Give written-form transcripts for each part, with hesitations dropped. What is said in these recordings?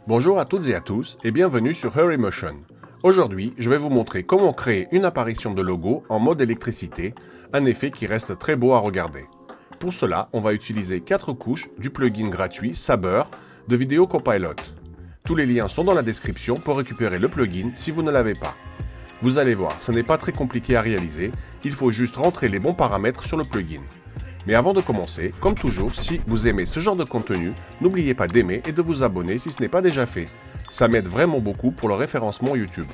Bonjour à toutes et à tous et bienvenue sur HurryMotion. Aujourd'hui, je vais vous montrer comment créer une apparition de logo en mode électricité, un effet qui reste très beau à regarder. Pour cela, on va utiliser 4 couches du plugin gratuit Saber de Video Copilot. Tous les liens sont dans la description pour récupérer le plugin si vous ne l'avez pas. Vous allez voir, ce n'est pas très compliqué à réaliser, il faut juste rentrer les bons paramètres sur le plugin. Mais avant de commencer, comme toujours, si vous aimez ce genre de contenu, n'oubliez pas d'aimer et de vous abonner si ce n'est pas déjà fait. Ça m'aide vraiment beaucoup pour le référencement YouTube.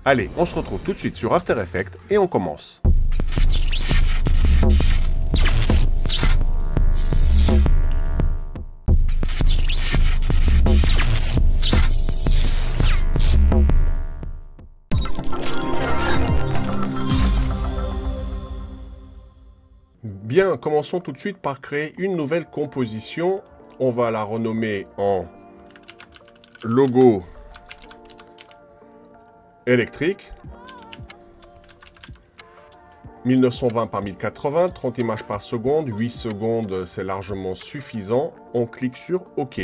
Allez, on se retrouve tout de suite sur After Effects et on commence. Bien, commençons tout de suite par créer une nouvelle composition. On va la renommer en logo électrique. 1920 par 1080, 30 images par seconde, 8 secondes, c'est largement suffisant. On clique sur OK.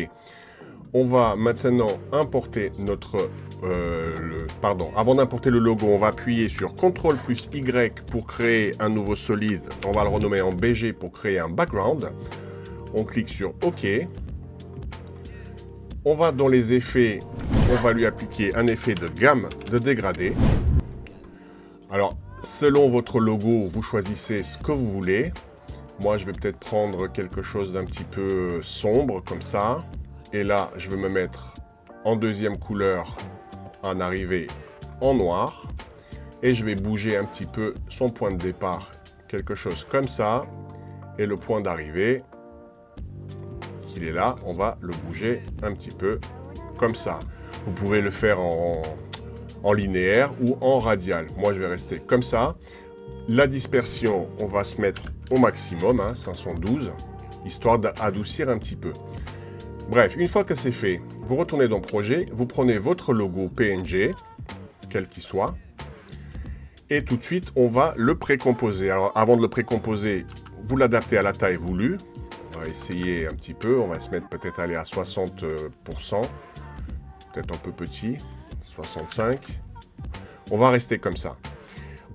On va maintenant importer notre... avant d'importer le logo, on va appuyer sur CTRL plus Y pour créer un nouveau solide. On va le renommer en BG pour créer un background. On clique sur OK. On va dans les effets, on va lui appliquer un effet de gamme de dégradé. Alors, selon votre logo, vous choisissez ce que vous voulez. Moi, je vais peut-être prendre quelque chose d'un petit peu sombre, comme ça. Et là, je vais me mettre en deuxième couleur, en arrivée en noir. Et je vais bouger un petit peu son point de départ, quelque chose comme ça. Et le point d'arrivée, qu'il est là, on va le bouger un petit peu comme ça. Vous pouvez le faire en linéaire ou en radial. Moi, je vais rester comme ça. La dispersion, on va se mettre au maximum, 512, histoire d'adoucir un petit peu. Bref, une fois que c'est fait, vous retournez dans Projet, vous prenez votre logo PNG, quel qu'il soit, et tout de suite, on va le précomposer. Alors, avant de le précomposer, vous l'adaptez à la taille voulue. On va essayer un petit peu, on va se mettre peut-être aller à 60%, peut-être un peu petit, 65. On va rester comme ça.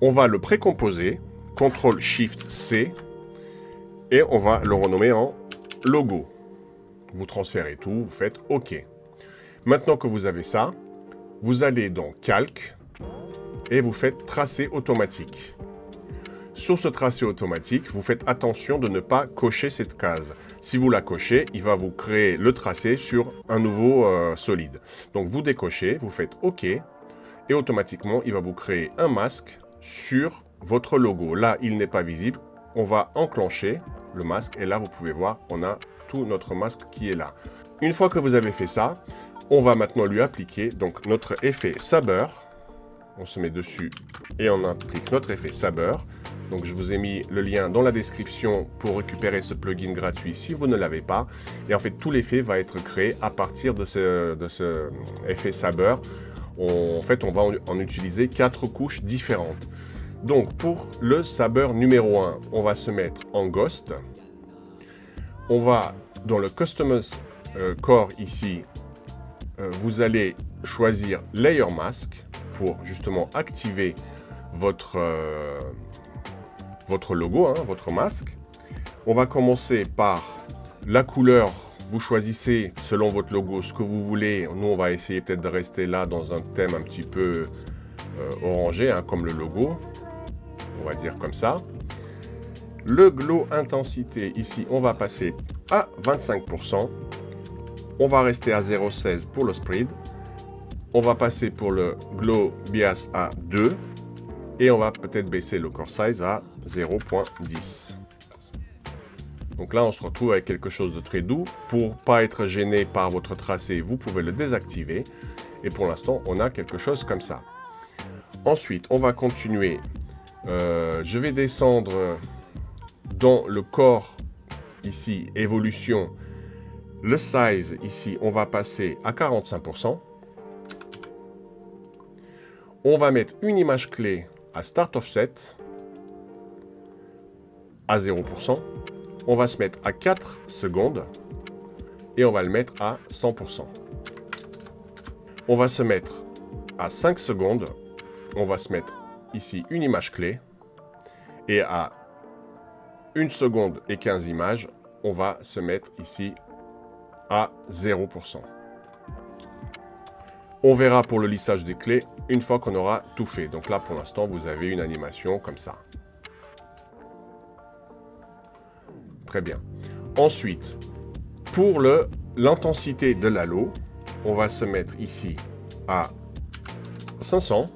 On va le précomposer, CTRL-SHIFT-C, et on va le renommer en logo. Vous transférez tout, vous faites OK. Maintenant que vous avez ça, vous allez dans Calque et vous faites Tracé automatique. Sur ce tracé automatique, vous faites attention de ne pas cocher cette case. Si vous la cochez, il va vous créer le tracé sur un nouveau solide. Donc vous décochez, vous faites OK et automatiquement, il va vous créer un masque sur votre logo. Là, il n'est pas visible. On va enclencher le masque et là, vous pouvez voir, on a tout notre masque qui est là. Une fois que vous avez fait ça, on va maintenant lui appliquer donc notre effet Saber. On se met dessus et on applique notre effet Saber. Donc je vous ai mis le lien dans la description pour récupérer ce plugin gratuit si vous ne l'avez pas. Et en fait, tout l'effet va être créé à partir de ce effet Saber. En fait, on va en utiliser 4 couches différentes. Donc pour le Saber numéro 1, on va se mettre en Ghost. On va dans le Customers Core ici, vous allez choisir Layer Mask pour justement activer votre logo, votre masque. On va commencer par la couleur. Vous choisissez selon votre logo ce que vous voulez. Nous, on va essayer peut-être de rester là dans un thème un petit peu orangé, comme le logo. On va dire comme ça. Le glow intensité, ici, on va passer à 25%. On va rester à 0,16 pour le spread. On va passer pour le glow bias à 2. Et on va peut-être baisser le core size à 0,10. Donc là, on se retrouve avec quelque chose de très doux. Pour pas être gêné par votre tracé, vous pouvez le désactiver. Et pour l'instant, on a quelque chose comme ça. Ensuite, on va continuer. Je vais descendre dans le corps, ici, évolution. Le size, ici, on va passer à 45%. On va mettre une image clé à Start Offset à 0%. On va se mettre à 4 secondes et on va le mettre à 100%. On va se mettre à 5 secondes. On va se mettre ici une image clé. Et à 1 seconde et 15 images, on va se mettre ici à 0%. On verra pour le lissage des clés une fois qu'on aura tout fait. Donc là, pour l'instant, vous avez une animation comme ça. Très bien. Ensuite, pour l'intensité de l'halo, on va se mettre ici à 500.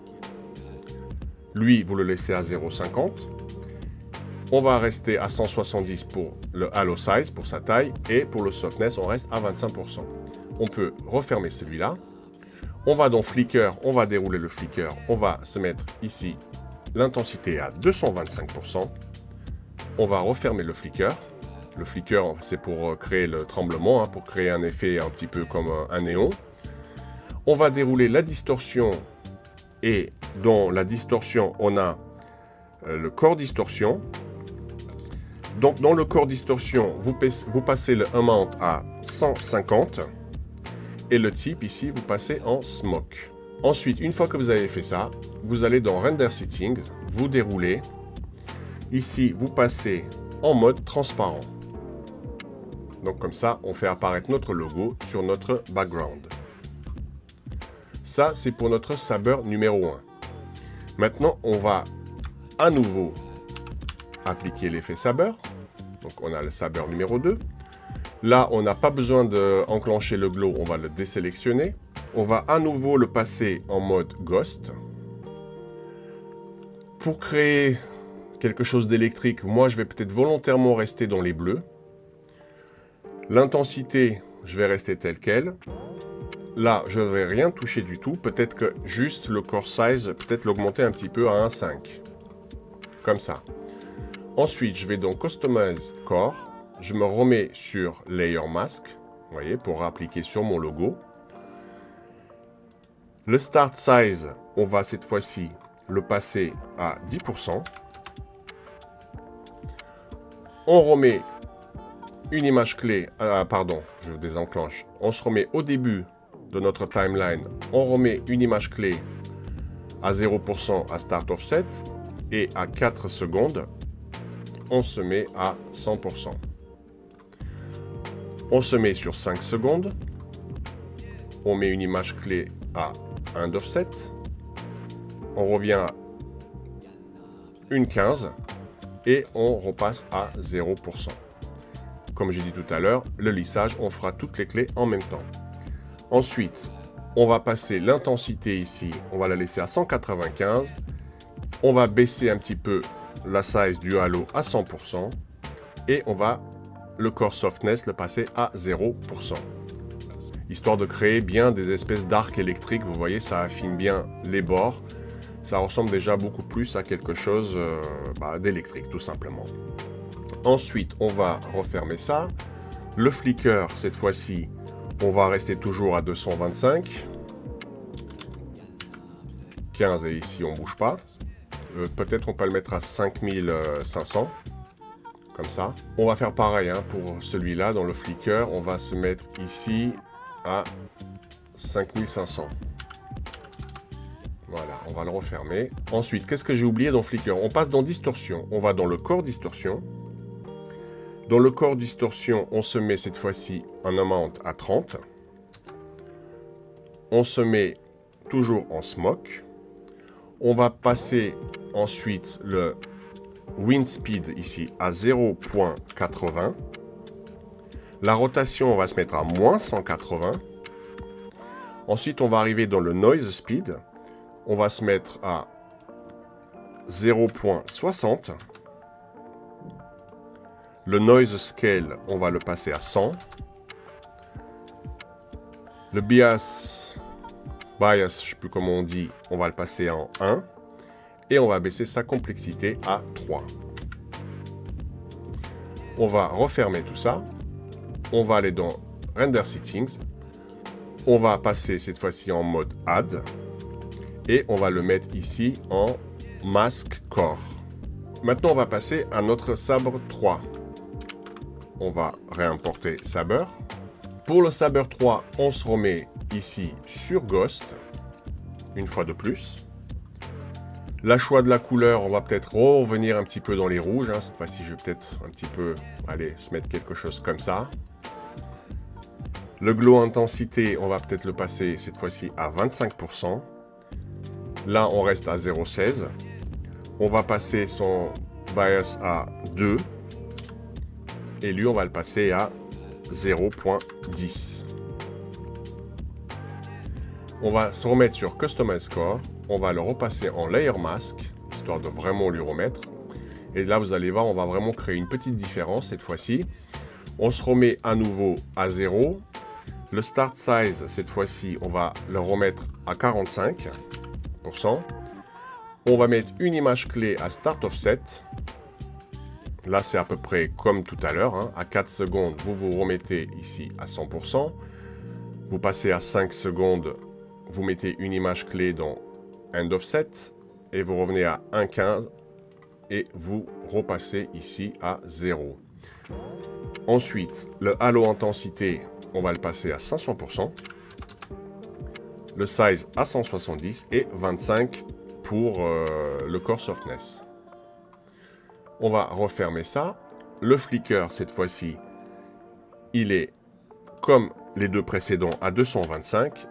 Lui, vous le laissez à 0,50. On va rester à 170 pour le halo size, pour sa taille. Et pour le softness, on reste à 25%. On peut refermer celui-là. On va dans Flicker, on va dérouler le Flicker. On va se mettre ici l'intensité à 225%. On va refermer le Flicker. Le Flicker, c'est pour créer le tremblement, hein, pour créer un effet un petit peu comme un néon. On va dérouler la distorsion. Et dans la distorsion, on a le corps distorsion. Donc, dans le corps distorsion, vous passez le amount à 150. Et le type, ici, vous passez en smoke. Ensuite, une fois que vous avez fait ça, vous allez dans Render Setting, vous déroulez. Ici, vous passez en mode transparent. Donc, comme ça, on fait apparaître notre logo sur notre background. Ça, c'est pour notre saber numéro 1. Maintenant, on va à nouveau appliquer l'effet saber. Donc, on a le saber numéro 2. Là, on n'a pas besoin d'enclencher le glow, on va le désélectionner. On va à nouveau le passer en mode Ghost. Pour créer quelque chose d'électrique, moi, je vais peut-être volontairement rester dans les bleus. L'intensité, je vais rester telle quelle. Là, je ne vais rien toucher du tout. Peut-être que juste le core size, peut-être l'augmenter un petit peu à 1,5. Comme ça. Ensuite, je vais dans Customize Core. Je me remets sur Layer Mask, vous voyez, pour appliquer sur mon logo. Le Start Size, on va cette fois-ci le passer à 10%. On remet une image clé, pardon, je désenclenche. On se remet au début de notre timeline, on remet une image clé à 0% à Start Offset et à 4 secondes, on se met à 100%. On se met sur 5 secondes. On met une image clé à 1 d'offset. On revient à 1,15 et on repasse à 0%. Comme j'ai dit tout à l'heure, le lissage, on fera toutes les clés en même temps. Ensuite, on va passer l'intensité ici. On va la laisser à 195. On va baisser un petit peu la size du halo à 100%. Et on va le core softness le passer à 0%. Histoire de créer bien des espèces d'arcs électriques. Vous voyez, ça affine bien les bords. Ça ressemble déjà beaucoup plus à quelque chose d'électrique, tout simplement. Ensuite, on va refermer ça. Le flicker, cette fois-ci, on va rester toujours à 225. 15 et ici, on ne bouge pas. Peut-être on peut le mettre à 5500. Comme ça. On va faire pareil hein, pour celui-là, dans le flicker. On va se mettre ici à 5500. Voilà, on va le refermer. Ensuite, qu'est-ce que j'ai oublié dans Flicker? On passe dans Distorsion. On va dans le corps Distorsion. Dans le corps Distorsion, on se met cette fois-ci en amount à 30. On se met toujours en Smoke. On va passer ensuite le Wind Speed ici à 0.80. La rotation, on va se mettre à moins 180. Ensuite, on va arriver dans le Noise Speed. On va se mettre à 0.60. Le Noise Scale, on va le passer à 100. Le Bias, je ne sais plus comment on dit, on va le passer en 1. Et on va baisser sa complexité à 3. On va refermer tout ça. On va aller dans Render Settings. On va passer cette fois-ci en mode Add. Et on va le mettre ici en Mask Core. Maintenant, on va passer à notre sabre 3. On va réimporter Saber. Pour le Saber 3, on se remet ici sur Ghost, une fois de plus. La choix de la couleur, on va peut-être revenir un petit peu dans les rouges. Hein. Cette fois-ci, je vais peut-être un petit peu, allez, se mettre quelque chose comme ça. Le glow intensité, on va peut-être le passer cette fois-ci à 25%. Là, on reste à 0,16. On va passer son bias à 2. Et lui, on va le passer à 0,10. On va se remettre sur Customize Score. On va le repasser en Layer Mask, histoire de vraiment lui remettre. Et là, vous allez voir, on va vraiment créer une petite différence cette fois-ci. On se remet à nouveau à 0. Le Start Size, cette fois-ci, on va le remettre à 45%. On va mettre une image clé à Start Offset. Là, c'est à peu près comme tout à l'heure. Hein. À 4 secondes, vous vous remettez ici à 100%. Vous passez à 5 secondes, vous mettez une image clé dans End Offset. Et vous revenez à 1,15 et vous repassez ici à 0. Ensuite, le Halo Intensité, on va le passer à 500%. Le Size à 170 et 25 pour le Core Softness. On va refermer ça. Le Flicker, cette fois-ci, il est comme les deux précédents à 225.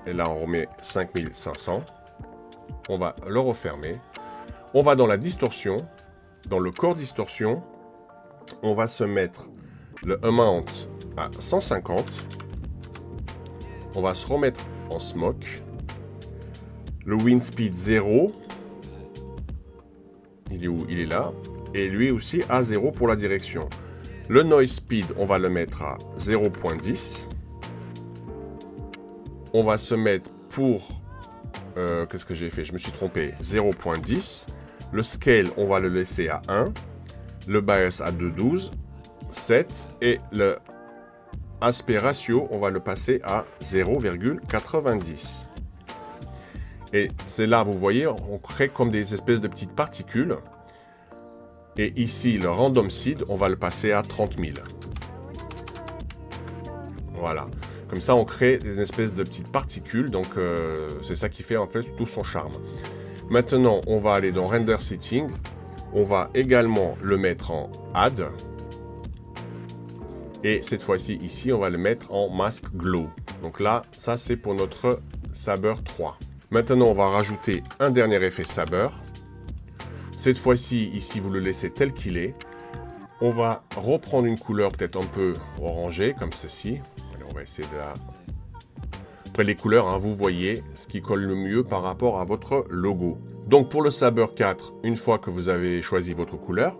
Et là, on remet 5500. On va le refermer. On va dans la distorsion. Dans le Core Distorsion, on va se mettre le Amount à 150. On va se remettre en Smoke. Le Wind Speed 0. Il est où? Il est là. Et lui aussi à 0 pour la direction. Le Noise Speed, on va le mettre à 0,10. On va se mettre pour... qu'est-ce que j'ai fait? Je me suis trompé. 0,10. Le Scale, on va le laisser à 1. Le Bias à 2,12. 7. Et le Aspect Ratio, on va le passer à 0,90. Et c'est là, vous voyez, on crée comme des espèces de petites particules. Et ici, le Random Seed, on va le passer à 30 000. Voilà. Comme ça, on crée des espèces de petites particules. Donc, c'est ça qui fait en fait tout son charme. Maintenant, on va aller dans Render Setting. On va également le mettre en Add. Et cette fois-ci, ici, on va le mettre en Mask Glow. Donc là, ça, c'est pour notre Saber 3. Maintenant, on va rajouter un dernier effet Saber. Cette fois-ci, ici, vous le laissez tel qu'il est. On va reprendre une couleur peut-être un peu orangée, comme ceci. Allez, on va essayer de la... Après, les couleurs, hein, vous voyez ce qui colle le mieux par rapport à votre logo. Donc, pour le Saber 4, une fois que vous avez choisi votre couleur,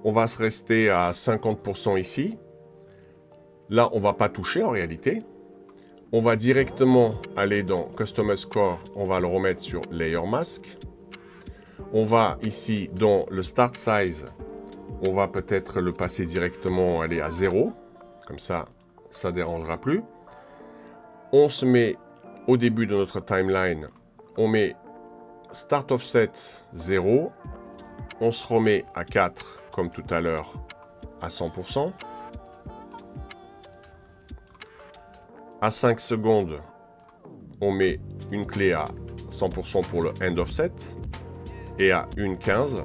on va se rester à 50% ici. Là, on ne va pas toucher en réalité. On va directement aller dans Customize Score. On va le remettre sur Layer Mask. On va ici dans le Start Size. On va peut-être le passer directement aller à 0. Comme ça, ça ne dérangera plus. On se met au début de notre timeline. On met Start Offset 0. On se remet à 4 comme tout à l'heure à 100%. À 5 secondes, on met une clé à 100% pour le End Offset. Et à 1,15,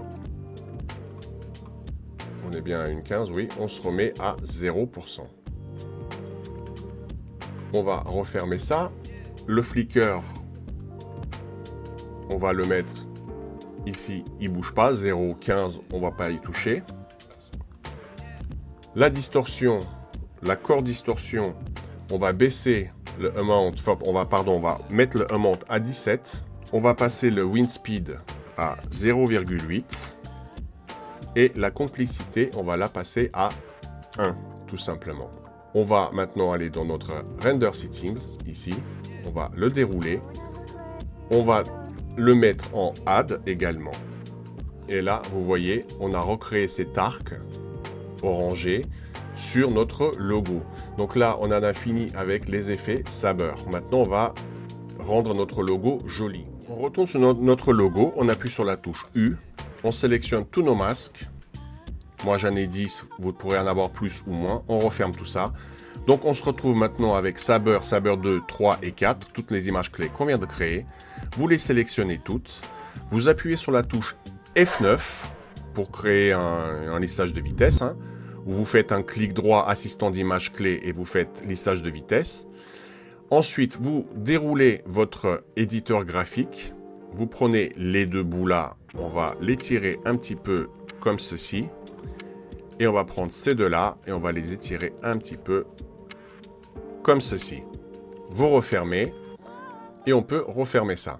on est bien à 1,15, oui, on se remet à 0%. On va refermer ça. Le Flicker, on va le mettre ici, il ne bouge pas, 0,15, on ne va pas y toucher. La distorsion, la Core Distorsion, on va baisser le Amount, enfin, on va mettre le Amount à 17. On va passer le Wind Speed à 0,8. Et la complicité, on va la passer à 1, tout simplement. On va maintenant aller dans notre Render Settings, ici. On va le dérouler. On va le mettre en Add également. Et là, vous voyez, on a recréé cet arc orangé sur notre logo. Donc là, on en a fini avec les effets Saber. Maintenant, on va rendre notre logo joli. On retourne sur notre logo, on appuie sur la touche U, on sélectionne tous nos masques. Moi, j'en ai 10, vous pourrez en avoir plus ou moins. On referme tout ça. Donc on se retrouve maintenant avec Saber, Saber 2, 3 et 4, toutes les images clés qu'on vient de créer. Vous les sélectionnez toutes. Vous appuyez sur la touche F9 pour créer un lissage de vitesse. Où vous faites un clic droit assistant d'image clé et vous faites lissage de vitesse. Ensuite, vous déroulez votre éditeur graphique. Vous prenez les deux bouts là, on va les tirer un petit peu comme ceci. Et on va prendre ces deux-là et on va les étirer un petit peu comme ceci. Vous refermez et on peut refermer ça.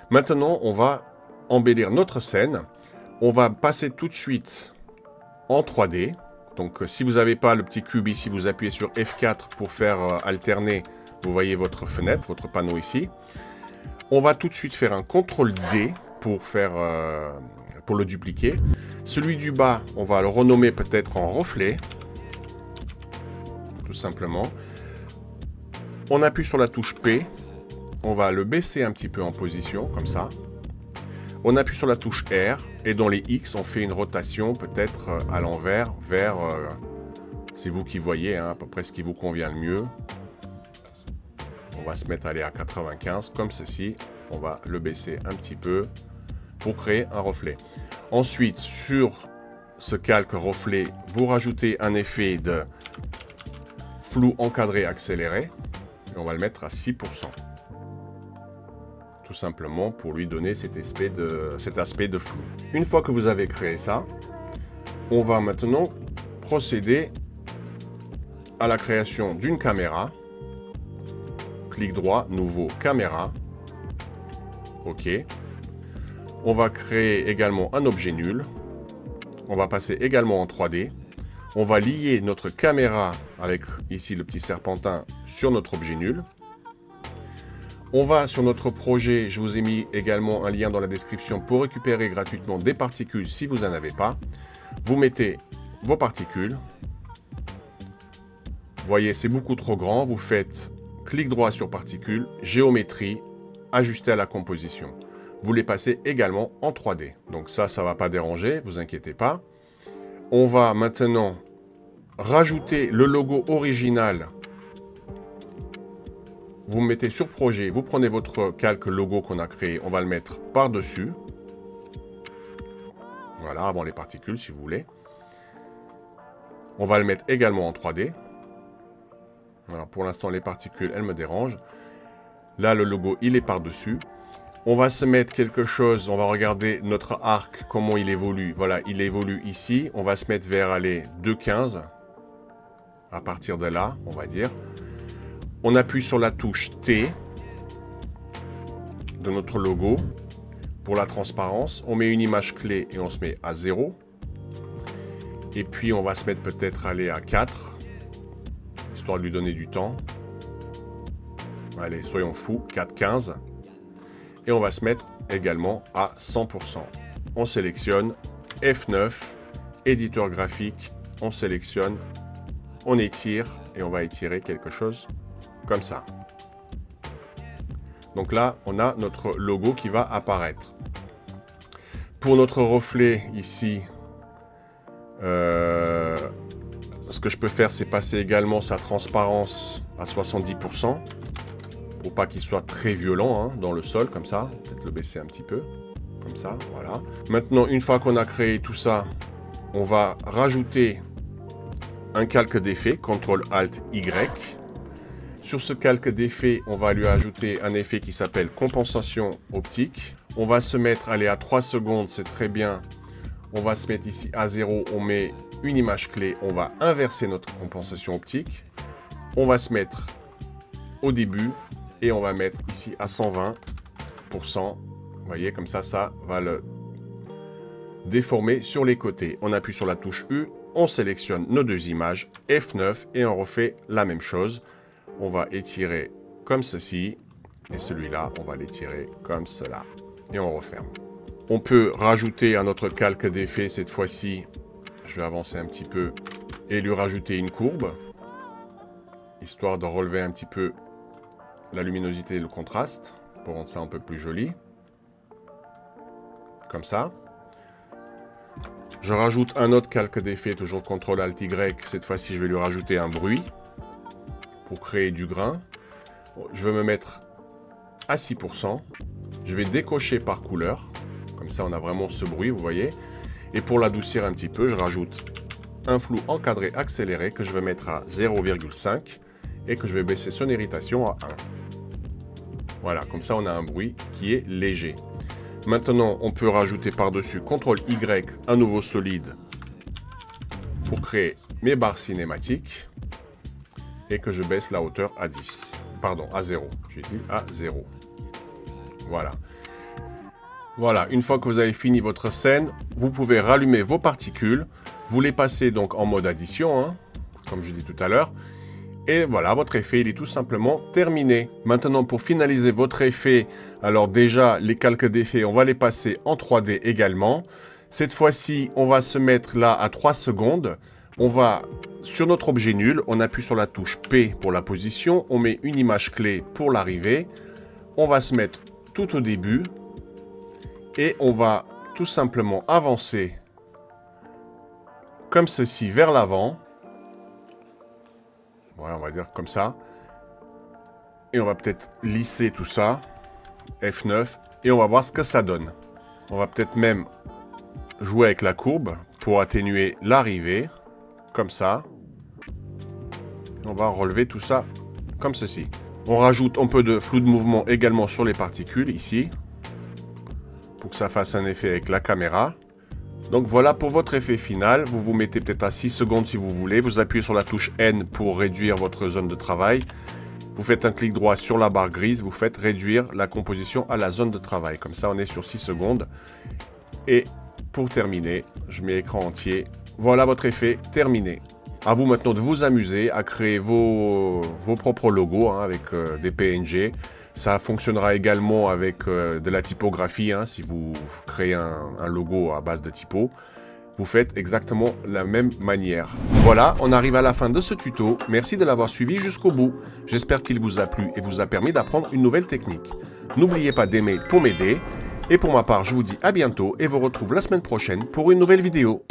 Maintenant, on va embellir notre scène. On va passer tout de suite en 3D. Donc, si vous n'avez pas le petit cube ici, vous appuyez sur F4 pour faire alterner. Vous voyez votre fenêtre, votre panneau ici. On va tout de suite faire un CTRL-D pour le dupliquer. Celui du bas, on va le renommer peut-être en reflet. Tout simplement. On appuie sur la touche P. On va le baisser un petit peu en position, comme ça. On appuie sur la touche R. Et dans les X, on fait une rotation peut-être à l'envers, vers... c'est vous qui voyez, à peu près ce qui vous convient le mieux. On va se mettre à aller à 95, comme ceci. On va le baisser un petit peu pour créer un reflet. Ensuite, sur ce calque reflet, vous rajoutez un effet de flou encadré accéléré. Et on va le mettre à 6%. Tout simplement pour lui donner cet aspect de flou. Une fois que vous avez créé ça, on va maintenant procéder à la création d'une caméra. Clic droit, nouveau, caméra. OK. On va créer également un objet nul. On va passer également en 3D. On va lier notre caméra avec ici le petit serpentin sur notre objet nul. On va sur notre projet, je vous ai mis également un lien dans la description pour récupérer gratuitement des particules si vous n'en avez pas. Vous mettez vos particules. Vous voyez, c'est beaucoup trop grand. Vous faites clic droit sur particules, géométrie, ajuster à la composition. Vous les passez également en 3D. Donc ça ne va pas déranger, vous inquiétez pas. On va maintenant rajouter le logo original. Vous mettez sur projet, vous prenez votre calque logo qu'on a créé, on va le mettre par-dessus. Voilà, avant les particules si vous voulez. On va le mettre également en 3D. Alors pour l'instant, les particules, elles me dérangent. Là, le logo, il est par-dessus. On va se mettre quelque chose, on va regarder notre arc, comment il évolue. Voilà, il évolue ici. On va se mettre vers, allez, 2,15. À partir de là, on va dire. On appuie sur la touche T de notre logo pour la transparence. On met une image clé et on se met à 0. Et puis, on va se mettre peut-être, aller à 4. Histoire de lui donner du temps. Allez, soyons fous, 4,15. Et on va se mettre également à 100%. On sélectionne F9, éditeur graphique, on sélectionne, on étire et on va étirer quelque chose comme ça. Donc là, on a notre logo qui va apparaître. Pour notre reflet ici, ce que je peux faire, c'est passer également sa transparence à 70%. Pour pas qu'il soit très violent dans le sol, comme ça. Peut-être le baisser un petit peu. Comme ça, voilà. Maintenant, une fois qu'on a créé tout ça, on va rajouter un calque d'effet, CTRL-ALT-Y. Sur ce calque d'effet, on va lui ajouter un effet qui s'appelle compensation optique. On va se mettre, allez, à 3 secondes, c'est très bien. On va se mettre ici à 0, on met une image clé, on va inverser notre compensation optique. On va se mettre au début et on va mettre ici à 120%. Vous voyez, comme ça, ça va le déformer sur les côtés. On appuie sur la touche U, on sélectionne nos deux images, F9, et on refait la même chose. On va étirer comme ceci, et celui-là, on va l'étirer comme cela. Et on referme. On peut rajouter à notre calque d'effet, cette fois-ci, je vais avancer un petit peu, et lui rajouter une courbe, histoire de relever un petit peu la luminosité et le contraste, pour rendre ça un peu plus joli. Comme ça. Je rajoute un autre calque d'effet, toujours CTRL-ALT-Y. Cette fois-ci, je vais lui rajouter un bruit. pour créer du grain. Je vais me mettre à 6%. Je vais décocher par couleur. Comme ça, on a vraiment ce bruit, vous voyez. Et pour l'adoucir un petit peu, je rajoute un flou encadré accéléré que je vais mettre à 0,5 et que je vais baisser son irritation à 1. Voilà, comme ça, on a un bruit qui est léger. Maintenant, on peut rajouter par-dessus CTRL-Y, un nouveau solide, pour créer mes barres cinématiques et que je baisse la hauteur à 10. Pardon, à 0. J'ai dit à 0. Voilà. Voilà, une fois que vous avez fini votre scène, vous pouvez rallumer vos particules. Vous les passez donc en mode addition, hein, comme je dis tout à l'heure. Et voilà, votre effet, il est tout simplement terminé. Maintenant, pour finaliser votre effet, alors déjà, les calques d'effet, on va les passer en 3D également. Cette fois-ci, on va se mettre là à 3 secondes. On va, sur notre objet nul, on appuie sur la touche P pour la position. On met une image clé pour l'arrivée. On va se mettre tout au début. Et on va tout simplement avancer comme ceci vers l'avant. Voilà, on va dire comme ça. Et on va peut-être lisser tout ça. F9. Et on va voir ce que ça donne. On va peut-être même jouer avec la courbe pour atténuer l'arrivée. Comme ça. Et on va relever tout ça comme ceci. On rajoute un peu de flou de mouvement également sur les particules ici. Pour que ça fasse un effet avec la caméra. Donc voilà pour votre effet final. Vous vous mettez peut-être à 6 secondes si vous voulez. Vous appuyez sur la touche N pour réduire votre zone de travail. Vous faites un clic droit sur la barre grise. Vous faites réduire la composition à la zone de travail. Comme ça, on est sur 6 secondes. Et pour terminer, je mets écran entier. Voilà votre effet terminé. À vous maintenant de vous amuser à créer vos propres logos hein, avec des PNG. Ça fonctionnera également avec de la typographie, hein, si vous créez un logo à base de typo. Vous faites exactement la même manière. Voilà, on arrive à la fin de ce tuto. Merci de l'avoir suivi jusqu'au bout. J'espère qu'il vous a plu et vous a permis d'apprendre une nouvelle technique. N'oubliez pas d'aimer pour m'aider. Et pour ma part, je vous dis à bientôt et vous retrouve la semaine prochaine pour une nouvelle vidéo.